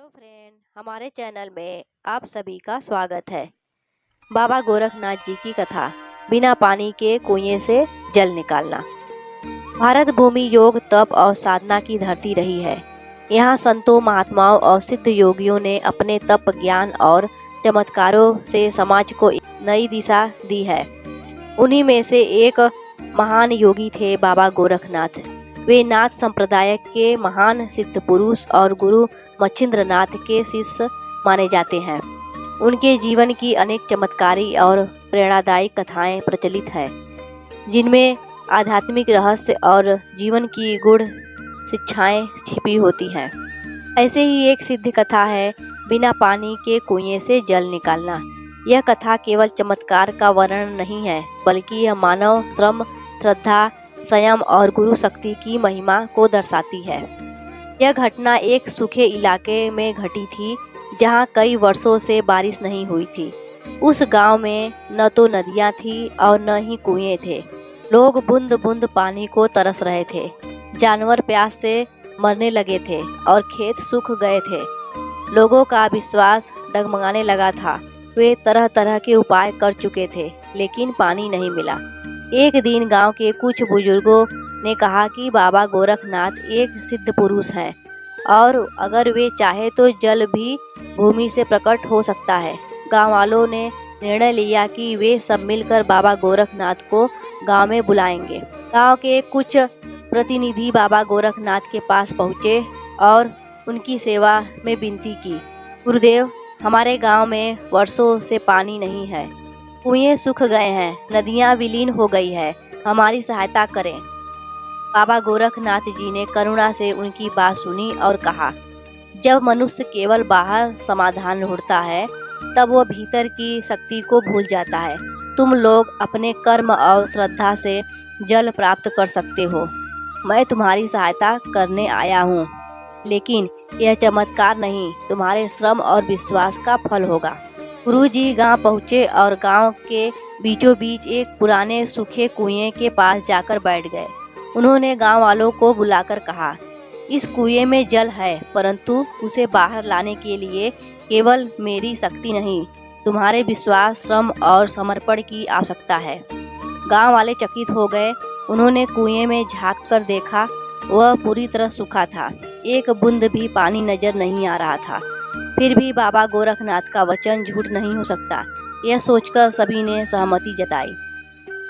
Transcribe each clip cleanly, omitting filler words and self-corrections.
Hello friend, हमारे channel में आप सभी का स्वागत है। बाबा गोरखनाथ जी की कथा, बिना पानी के कुएं से जल निकालना। भारत भूमि योग, तप और साधना की धरती रही है। यहाँ संतों, महात्माओं और सिद्ध योगियों ने अपने तप, ज्ञान और चमत्कारों से समाज को एक नई दिशा दी है। उन्हीं में से एक महान योगी थे बाबा गोरखनाथ। वे नाथ संप्रदाय के महान सिद्ध पुरुष और गुरु मच्छिंद्रनाथ के शिष्य माने जाते हैं। उनके जीवन की अनेक चमत्कारी और प्रेरणादायी कथाएं प्रचलित हैं, जिनमें आध्यात्मिक रहस्य और जीवन की गूढ़ शिक्षाएं छिपी होती हैं। ऐसे ही एक सिद्ध कथा है, बिना पानी के कुएं से जल निकालना। यह कथा केवल चमत्कार का वर्णन नहीं है, बल्कि यह मानव श्रम, श्रद्धा, संयम और गुरु शक्ति की महिमा को दर्शाती है। यह घटना एक सूखे इलाके में घटी थी, जहां कई वर्षों से बारिश नहीं हुई थी। उस गांव में न तो नदियां थी और न ही कुएं थे। लोग बूंद बूंद पानी को तरस रहे थे। जानवर प्यास से मरने लगे थे और खेत सूख गए थे। लोगों का विश्वास डगमगाने लगा था। वे तरह तरह के उपाय कर चुके थे, लेकिन पानी नहीं मिला। एक दिन गांव के कुछ बुजुर्गों ने कहा कि बाबा गोरखनाथ एक सिद्ध पुरुष हैं और अगर वे चाहे तो जल भी भूमि से प्रकट हो सकता है। गांव वालों ने निर्णय लिया कि वे सब मिलकर बाबा गोरखनाथ को गांव में बुलाएंगे। गांव के कुछ प्रतिनिधि बाबा गोरखनाथ के पास पहुंचे और उनकी सेवा में विनती की। गुरुदेव, हमारे गांव में वर्षों से पानी नहीं है। कुएं सूख गए हैं, नदियां विलीन हो गई है। हमारी सहायता करें। बाबा गोरखनाथ जी ने करुणा से उनकी बात सुनी और कहा, जब मनुष्य केवल बाहर समाधान ढूंढता है, तब वह भीतर की शक्ति को भूल जाता है। तुम लोग अपने कर्म और श्रद्धा से जल प्राप्त कर सकते हो। मैं तुम्हारी सहायता करने आया हूँ, लेकिन यह चमत्कार नहीं, तुम्हारे श्रम और विश्वास का फल होगा। गुरुजी गांव पहुँचे और गांव के बीचों बीच एक पुराने सूखे कुएं के पास जाकर बैठ गए। उन्होंने गांव वालों को बुलाकर कहा, इस कुएं में जल है, परंतु उसे बाहर लाने के लिए केवल मेरी शक्ति नहीं, तुम्हारे विश्वास, श्रम और समर्पण की आवश्यकता है। गांव वाले चकित हो गए। उन्होंने कुएं में झांक कर देखा, वह पूरी तरह सूखा था। एक बूंद भी पानी नजर नहीं आ रहा था। फिर भी बाबा गोरखनाथ का वचन झूठ नहीं हो सकता, यह सोचकर सभी ने सहमति जताई।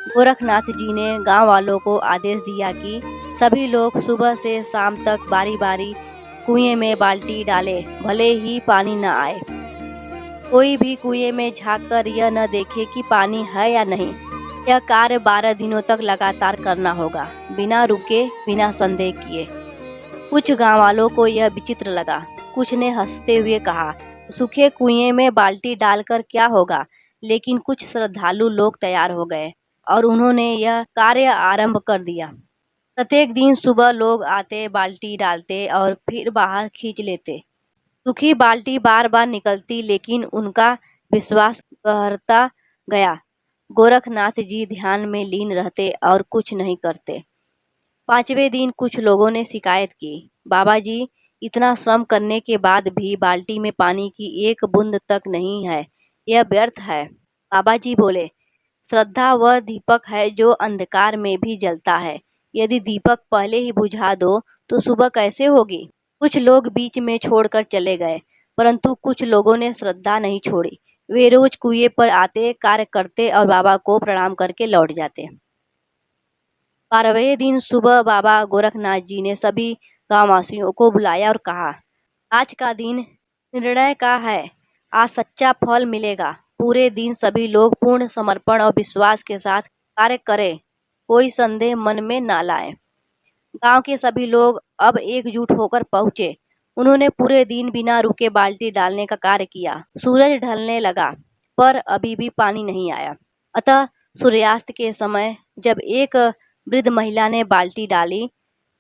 गोरखनाथ जी ने गांव वालों को आदेश दिया कि सभी लोग सुबह से शाम तक बारी बारी कुएं में बाल्टी डालें, भले ही पानी न आए। कोई भी कुएं में झांककर यह न देखे कि पानी है या नहीं। यह कार्य 12 दिनों तक लगातार करना होगा, बिना रुके, बिना संदेह किए। कुछ गांव वालों को यह विचित्र लगा। कुछ ने हंसते हुए कहा, सूखे कुएं में बाल्टी डालकर क्या होगा। लेकिन कुछ श्रद्धालु लोग तैयार हो गए और उन्होंने यह कार्य आरंभ कर दिया। प्रत्येक दिन सुबह लोग आते, बाल्टी डालते और फिर बाहर खींच लेते। सूखी बाल्टी बार बार निकलती, लेकिन उनका विश्वास गहरता गया। गोरखनाथ जी ध्यान में लीन रहते और कुछ नहीं करते। 5वें दिन कुछ लोगों ने शिकायत की, बाबा जी, इतना श्रम करने के बाद भी बाल्टी में पानी की एक बूंद तक नहीं है, यह व्यर्थ है। बाबा जी बोले, श्रद्धा वह दीपक है जो अंधकार में भी जलता है। यदि दीपक पहले ही बुझा दो तो सुबह कैसे होगी। कुछ लोग बीच में छोड़कर चले गए, परंतु कुछ लोगों ने श्रद्धा नहीं छोड़ी। वे रोज कुएं पर आते, कार्य करते और बाबा को प्रणाम करके लौट जाते। 12वें दिन सुबह बाबा गोरखनाथ जी ने सभी गांववासियों को बुलाया और कहा, आज का दिन निर्णय का है। आज सच्चा फल मिलेगा। पूरे दिन सभी लोग पूर्ण समर्पण और विश्वास के साथ कार्य करें, कोई संदेह मन में ना लाएं। गांव के सभी लोग अब एकजुट होकर पहुंचे। उन्होंने पूरे दिन बिना रुके बाल्टी डालने का कार्य किया। सूरज ढलने लगा, पर अभी भी पानी नहीं आया। अतः सूर्यास्त के समय जब एक वृद्ध महिला ने बाल्टी डाली,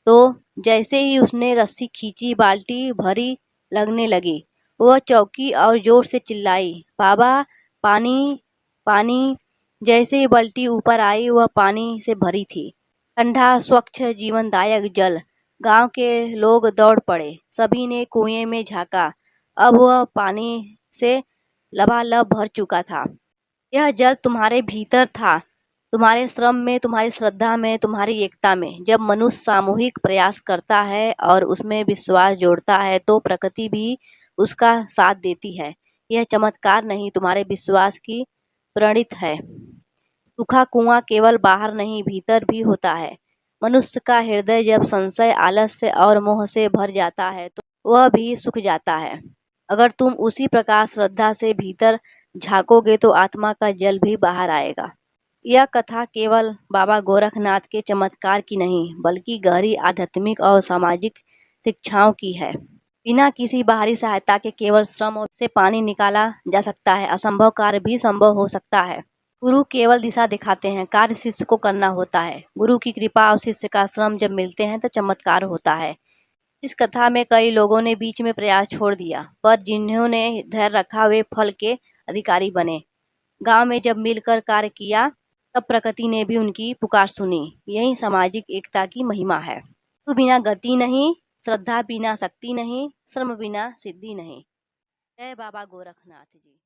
तो जैसे ही उसने रस्सी खींची, बाल्टी भरी लगने लगी। वह चौंकी और जोर से चिल्लाई, बाबा, पानी, पानी। जैसे ही बाल्टी ऊपर आई, वह पानी से भरी थी। ठंडा, स्वच्छ, जीवनदायक जल। गांव के लोग दौड़ पड़े। सभी ने कुएं में झांका। अब वह पानी से लबालब भर चुका था। यह जल तुम्हारे भीतर था, तुम्हारे श्रम में, तुम्हारी श्रद्धा में, तुम्हारी एकता में। जब मनुष्य सामूहिक प्रयास करता है और उसमें विश्वास जोड़ता है तो प्रकृति भी उसका साथ देती है। यह चमत्कार नहीं, तुम्हारे विश्वास की प्रणीत है। सूखा कुआं केवल बाहर नहीं, भीतर भी होता है। मनुष्य का हृदय जब संशय, आलस्य और मोह से भर जाता है तो वह भी सूख जाता है। अगर तुम उसी प्रकार श्रद्धा से भीतर झांकोगे तो आत्मा का जल भी बाहर आएगा। यह कथा केवल बाबा गोरखनाथ के चमत्कार की नहीं, बल्कि गहरी आध्यात्मिक और सामाजिक शिक्षाओं की है। बिना किसी बाहरी सहायता के केवल श्रम से पानी निकाला जा सकता है। असंभव कार्य भी संभव हो सकता है। गुरु केवल दिशा दिखाते हैं, कार्य शिष्य को करना होता है। गुरु की कृपा और शिष्य का श्रम जब मिलते हैं तो चमत्कार होता है। इस कथा में कई लोगों ने बीच में प्रयास छोड़ दिया, पर जिन्होंने धैर्य रखा वे फल के अधिकारी बने। गांव में जब मिलकर कार्य किया तब प्रकृति ने भी उनकी पुकार सुनी। यही सामाजिक एकता की महिमा है। तो बिना गति नहीं, श्रद्धा बिना शक्ति नहीं, श्रम बिना सिद्धि नहीं। जय बाबा गोरखनाथ जी।